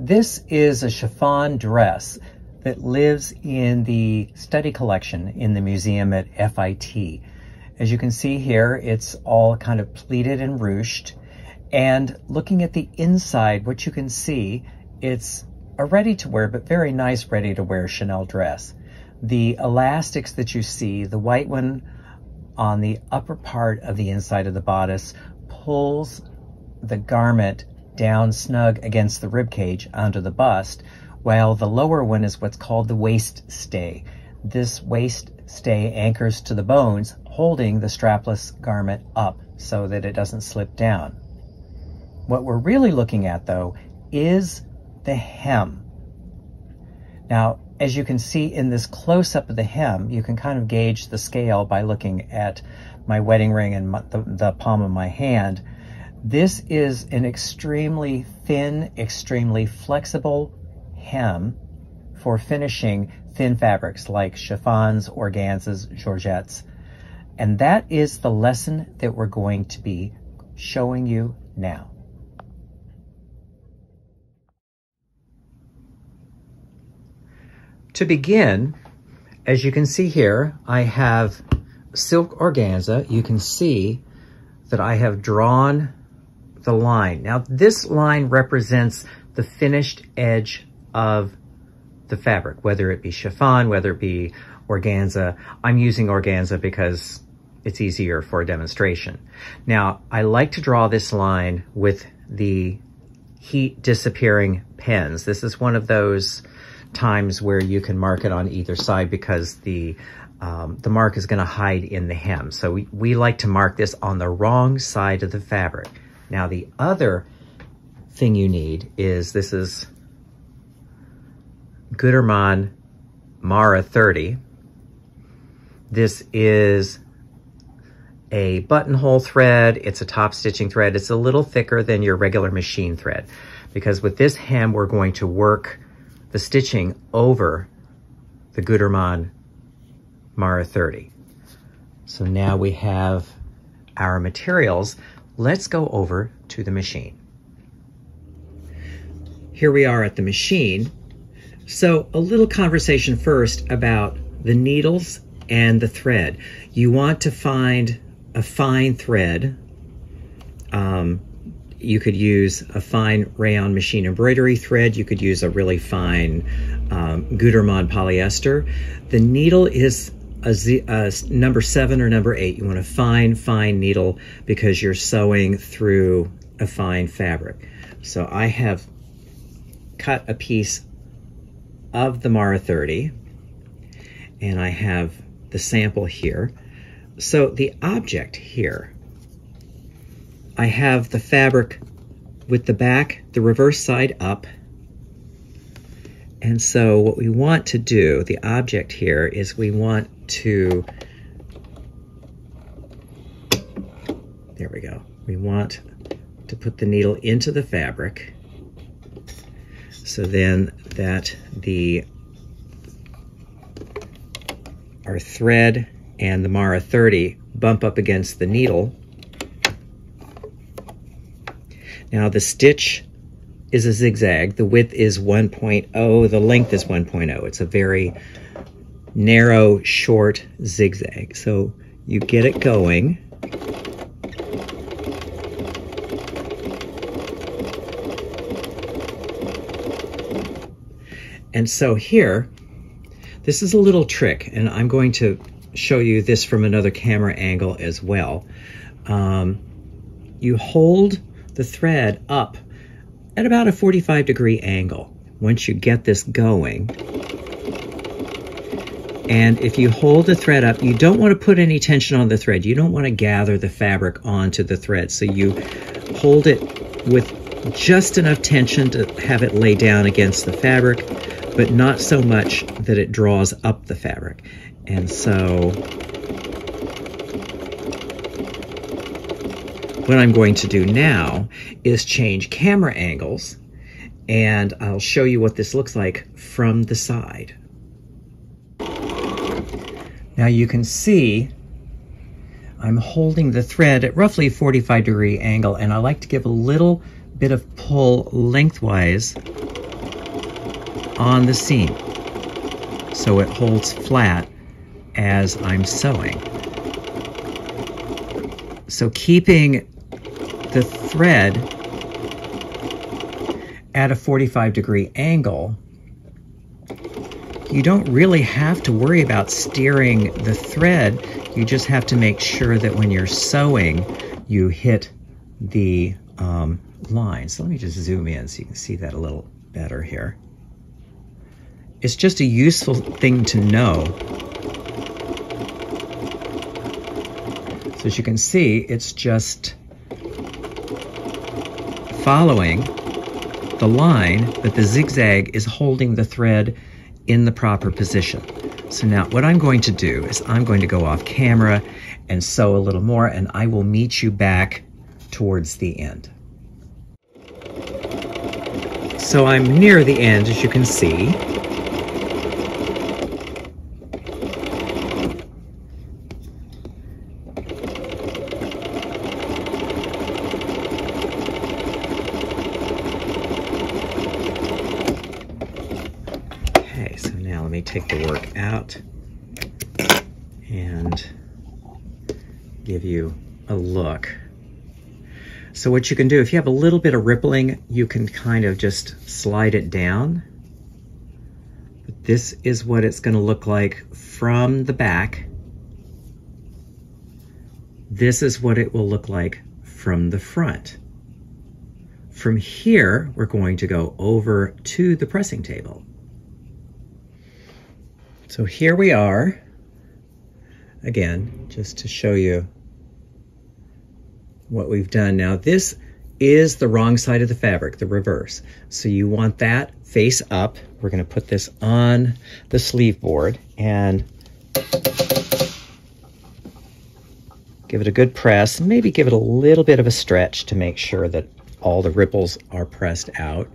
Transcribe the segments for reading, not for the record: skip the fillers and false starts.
This is a chiffon dress that lives in the study collection in the museum at FIT. As you can see here, it's all kind of pleated and ruched. And looking at the inside, what you can see, it's a ready-to-wear, but very nice ready-to-wear Chanel dress. The elastics that you see, the white one on the upper part of the inside of the bodice, pulls the garment down snug against the rib cage onto the bust, while the lower one is what's called the waist stay. This waist stay anchors to the bones, holding the strapless garment up so that it doesn't slip down. What we're really looking at, though, is the hem. Now, as you can see in this close-up of the hem, you can kind of gauge the scale by looking at my wedding ring and the palm of my hand. This is an extremely thin, extremely flexible hem for finishing thin fabrics like chiffons, organzas, georgettes. And that is the lesson that we're going to be showing you now. To begin, as you can see here, I have silk organza. You can see that I have drawn the line. Now, this line represents the finished edge of the fabric, whether it be chiffon, whether it be organza. I'm using organza because it's easier for a demonstration. Now, I like to draw this line with the heat disappearing pens. This is one of those times where you can mark it on either side because the mark is going to hide in the hem. So we like to mark this on the wrong side of the fabric. Now, the other thing you need is, this is Gutermann Mara 30. This is a buttonhole thread. It's a top stitching thread. It's a little thicker than your regular machine thread because with this hem, we're going to work the stitching over the Gutermann Mara 30. So now we have our materials. Let's go over to the machine. Here we are at the machine. So a little conversation first about the needles and the thread. You want to find a fine thread. You could use a fine rayon machine embroidery thread. You could use a really fine Gutermann polyester. The needle is a number 7 or number 8. You want a fine needle because you're sewing through a fine fabric. So I have cut a piece of the Mara 30 and I have the sample here. So the object here, I have the fabric with the back, the reverse side up. And so what we want to do, the object here, is we want to, there we go. We want to put the needle into the fabric so then that our thread and the Mara 30 bump up against the needle. Now the stitch is a zigzag. The width is 1.0, the length is 1.0. It's a very narrow, short zigzag. So you get it going. And so here, this is a little trick, and I'm going to show you this from another camera angle as well. You hold the thread up at about a 45-degree angle once you get this going. And if you hold the thread up, you don't want to put any tension on the thread. You don't want to gather the fabric onto the thread. So you hold it with just enough tension to have it lay down against the fabric, but not so much that it draws up the fabric. And so what I'm going to do now is change camera angles, and I'll show you what this looks like from the side. Now you can see I'm holding the thread at roughly a 45-degree angle, and I like to give a little bit of pull lengthwise on the seam so it holds flat as I'm sewing. So keeping the thread at a 45-degree angle, you don't really have to worry about steering the thread. You just have to make sure that when you're sewing, you hit the line. So let me just zoom in so you can see that a little better here. It's just a useful thing to know. So as you can see, it's just following the line, but the zigzag is holding the thread in the proper position. So now what I'm going to do is I'm going to go off camera and sew a little more, and I will meet you back towards the end. So I'm near the end, as you can see. Okay, so now let me take the work out and give you a look. So what you can do, if you have a little bit of rippling, you can kind of just slide it down. But this is what it's going to look like from the back. This is what it will look like from the front. From here, we're going to go over to the pressing table. So here we are. Again, just to show you what we've done. Now this is the wrong side of the fabric, the reverse. So you want that face up. We're going to put this on the sleeve board and give it a good press, and maybe give it a little bit of a stretch to make sure that all the ripples are pressed out.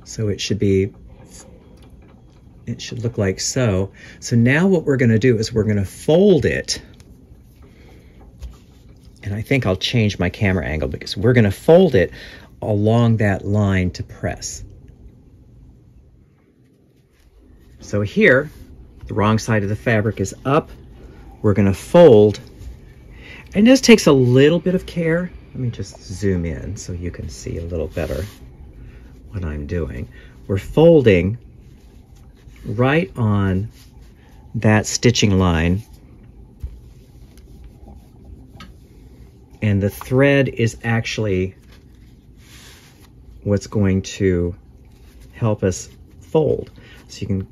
So it should look like so. So now what we're going to do is we're going to fold it. And I think I'll change my camera angle because we're going to fold it along that line to press. So here, the wrong side of the fabric is up. We're going to fold. And this takes a little bit of care. Let me just zoom in so you can see a little better what I'm doing. We're folding right on that stitching line. And the thread is actually what's going to help us fold. So you can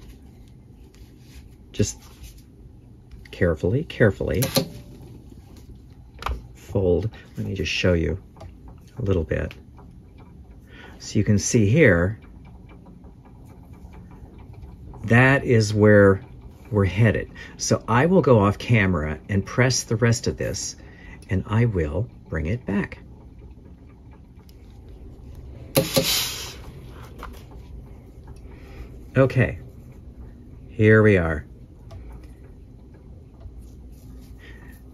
just carefully fold. Let me just show you a little bit. So you can see here, that is where we're headed. So I will go off camera and press the rest of this, and I will bring it back. Okay, here we are.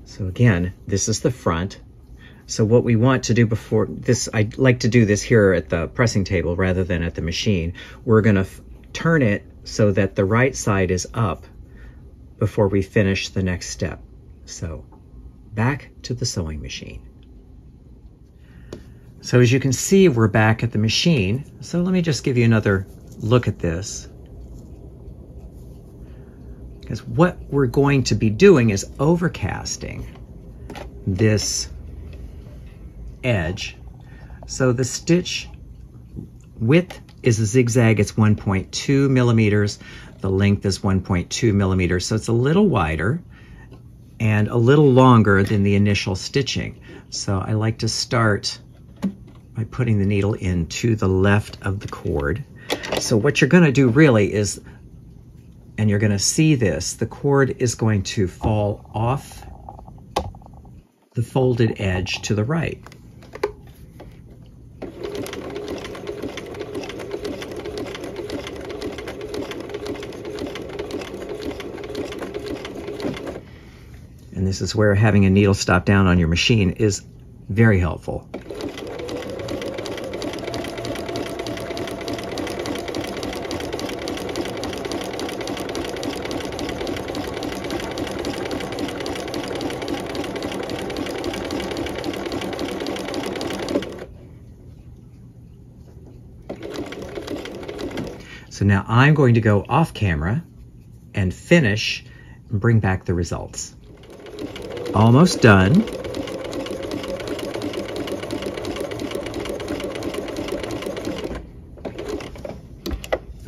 So again, this is the front. So what we want to do before this, I like to do this here at the pressing table rather than at the machine. We're gonna turn it so that the right side is up before we finish the next step. So back to the sewing machine. So as you can see, we're back at the machine. So let me just give you another look at this. Because what we're going to be doing is overcasting this edge. So the stitch width is a zigzag, it's 1.2 millimeters. The length is 1.2 millimeters, so it's a little wider and a little longer than the initial stitching. So I like to start by putting the needle in to the left of the cord. So what you're gonna do really is, and you're gonna see this, the cord is going to fall off the folded edge to the right. And this is where having a needle stop down on your machine is very helpful. So now I'm going to go off camera and finish and bring back the results. Almost done.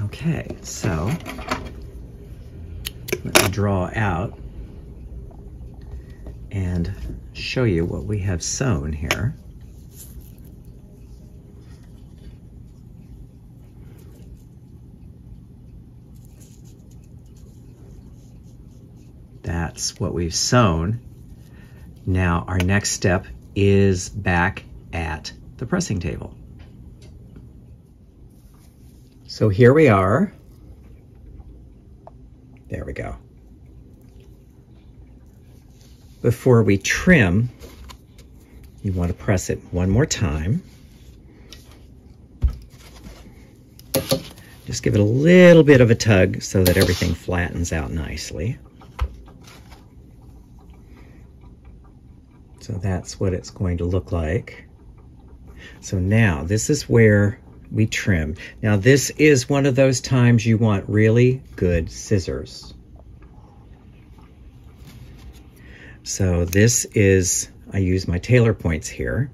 Okay, so let me draw out and show you what we have sewn here. That's what we've sewn. Now our next step is back at the pressing table. So here we are. There we go. Before we trim, you want to press it one more time. Just give it a little bit of a tug so that everything flattens out nicely. So that's what it's going to look like. So now this is where we trim. Now this is one of those times you want really good scissors. So this is, I use my tailor points here.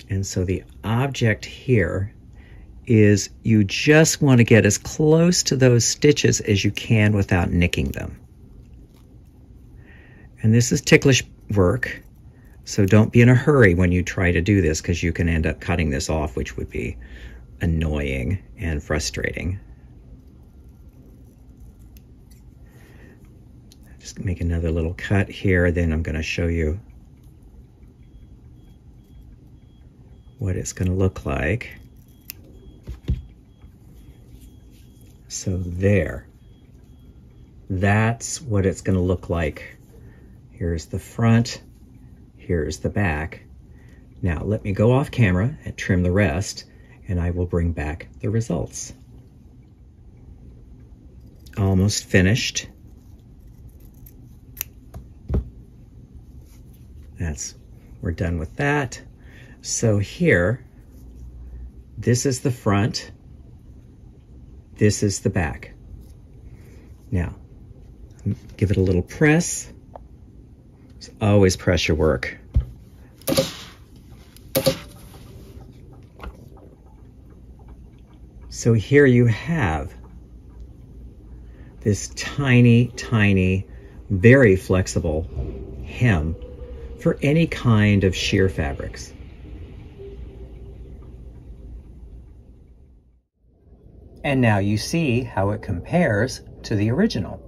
And so the object here is you just want to get as close to those stitches as you can without nicking them. And this is ticklish work, so don't be in a hurry when you try to do this, because you can end up cutting this off, which would be annoying and frustrating. Just make another little cut here, then I'm going to show you what it's going to look like. So there, that's what it's going to look like. Here's the front, here's the back. Now let me go off camera and trim the rest, and I will bring back the results. Almost finished. We're done with that. So here, this is the front, this is the back. Now, give it a little press. It's always pressure work. So here you have this tiny, tiny, very flexible hem for any kind of sheer fabrics. And now you see how it compares to the original.